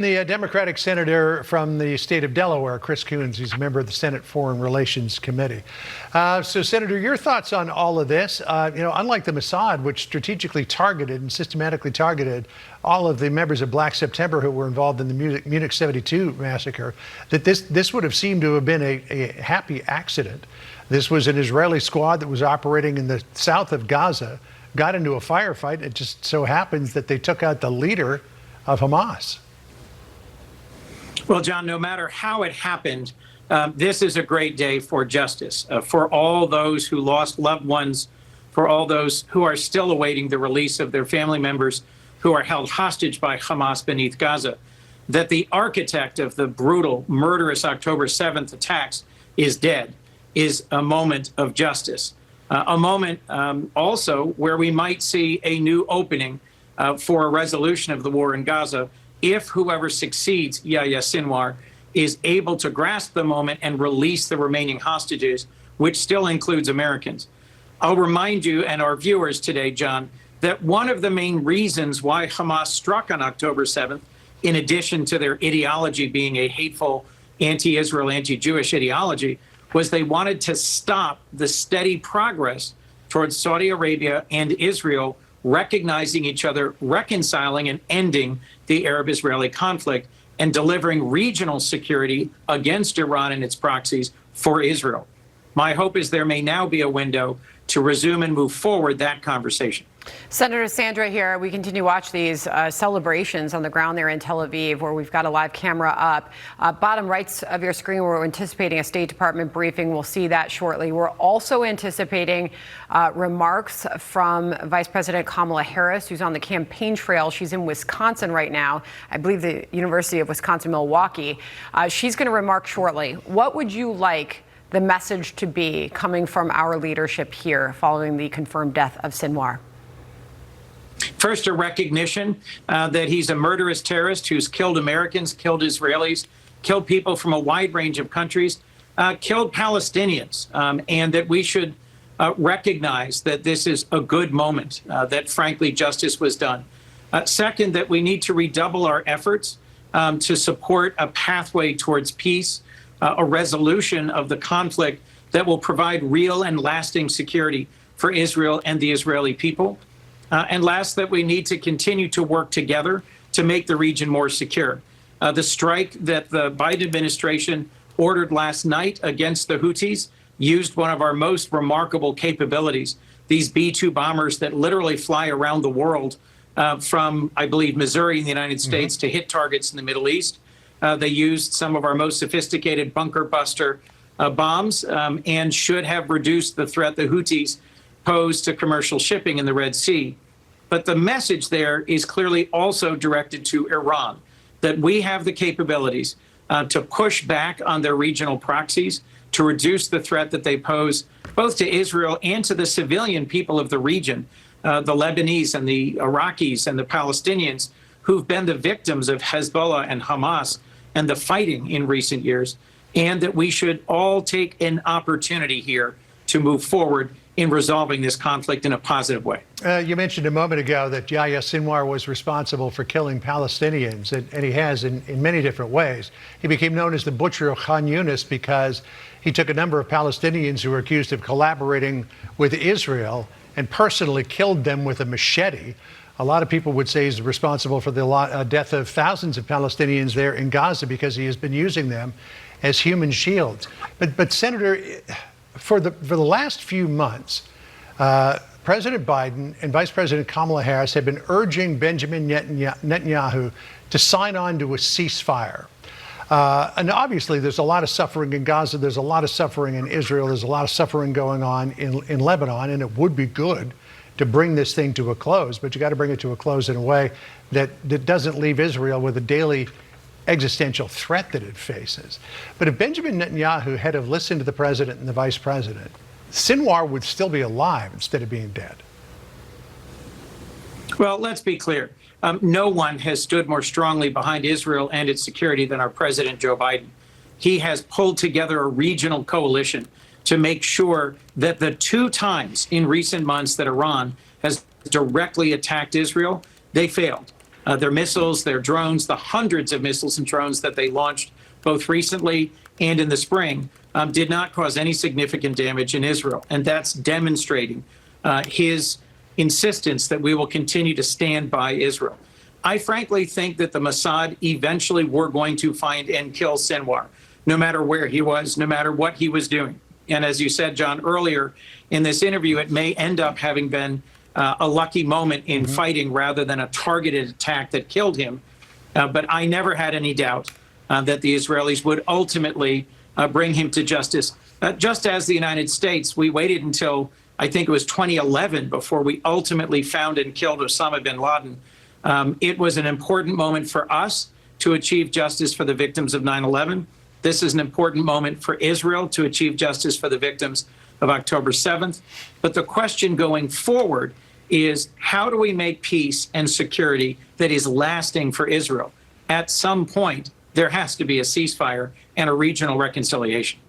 The Democratic senator from the state of Delaware, Chris Coons, he's a member of the Senate Foreign Relations Committee. So, Senator, your thoughts on all of this? Unlike the Mossad, which strategically targeted and systematically targeted all of the members of Black September who were involved in the Munich 72 massacre, that this would have seemed to have been a happy accident. This was an Israeli squad that was operating in the south of Gaza, got into a firefight. It just so happens that they took out the leader of Hamas. Well, John, no matter how it happened, this is a great day for justice, for all those who lost loved ones, for all those who are still awaiting the release of their family members who are held hostage by Hamas beneath Gaza. That the architect of the brutal, murderous October 7th attacks is dead is a moment of justice. A moment also where we might see a new opening for a resolution of the war in Gaza if whoever succeeds Yahya Sinwar is able to grasp the moment and release the remaining hostages, which still includes Americans. I'll remind you and our viewers today, John, that one of the main reasons why Hamas struck on October 7th, in addition to their ideology being a hateful anti-Israel, anti-Jewish ideology, was they wanted to stop the steady progress towards Saudi Arabia and Israel recognizing each other, reconciling and ending the Arab-Israeli conflict, and delivering regional security against Iran and its proxies for Israel. My hope is there may now be a window to resume and move forward that conversation. Senator Sandra here. We continue to watch these celebrations on the ground there in Tel Aviv, where we've got a live camera up. Bottom right of your screen, we're anticipating a State Department briefing. We'll see that shortly. We're also anticipating remarks from Vice President Kamala Harris, who's on the campaign trail. She's in Wisconsin right now, I believe the University of Wisconsin-Milwaukee. She's going to remark shortly. What would you like the message to be coming from our leadership here following the confirmed death of Sinwar? First, a recognition that he's a murderous terrorist who's killed Americans, killed Israelis, killed people from a wide range of countries, killed Palestinians, and that we should recognize that this is a good moment, that frankly justice was done. Second, that we need to redouble our efforts to support a pathway towards peace, a resolution of the conflict that will provide real and lasting security for Israel and the Israeli people. And last, that we need to continue to work together to make the region more secure. The strike that the Biden administration ordered last night against the Houthis used one of our most remarkable capabilities, these B-2 bombers that literally fly around the world from, I believe, Missouri in the United States to hit targets in the Middle East. They used some of our most sophisticated bunker buster bombs and should have reduced the threat the Houthis posed to commercial shipping in the Red Sea. But the message there is clearly also directed to Iran, that we have the capabilities to push back on their regional proxies, to reduce the threat that they pose both to Israel and to the civilian people of the region, the Lebanese and the Iraqis and the Palestinians who've been the victims of Hezbollah and Hamas and the fighting in recent years, and that we should all take an opportunity here to move forward in resolving this conflict in a positive way. You mentioned a moment ago that Yahya Sinwar was responsible for killing Palestinians, and he has in many different ways. He became known as the Butcher of Khan Yunis because he took a number of Palestinians who were accused of collaborating with Israel and personally killed them with a machete. A lot of people would say he's responsible for the death of thousands of Palestinians there in Gaza because he has been using them as human shields. But Senator, for the last few months, President Biden and Vice President Kamala Harris have been urging Benjamin Netanyahu to sign on to a ceasefire. And obviously, there's a lot of suffering in Gaza. There's a lot of suffering in Israel. There's a lot of suffering going on in Lebanon. And it would be good to bring this thing to a close. But you got to bring it to a close in a way that doesn't leave Israel with a daily existential threat that it faces. But if Benjamin Netanyahu had have listened to the president and the vice president, Sinwar would still be alive instead of being dead. Well, let's be clear. No one has stood more strongly behind Israel and its security than our President Joe Biden. He has pulled together a regional coalition to make sure that the two times in recent months that Iran has directly attacked Israel, they failed. Their missiles, their drones, the hundreds of missiles and drones that they launched both recently and in the spring did not cause any significant damage in Israel. And that's demonstrating his insistence that we will continue to stand by Israel. I frankly think that the Mossad eventually were going to find and kill Sinwar, no matter where he was, no matter what he was doing. And as you said, John, earlier in this interview, it may end up having been a lucky moment in fighting rather than a targeted attack that killed him. But I never had any doubt that the Israelis would ultimately bring him to justice. Just as the United States, we waited until, I think it was 2011, before we ultimately found and killed Osama bin Laden. It was an important moment for us to achieve justice for the victims of 9/11. This is an important moment for Israel to achieve justice for the victims of October 7th. But the question going forward is, how do we make peace and security that is lasting for Israel? At some point, there has to be a ceasefire and a regional reconciliation.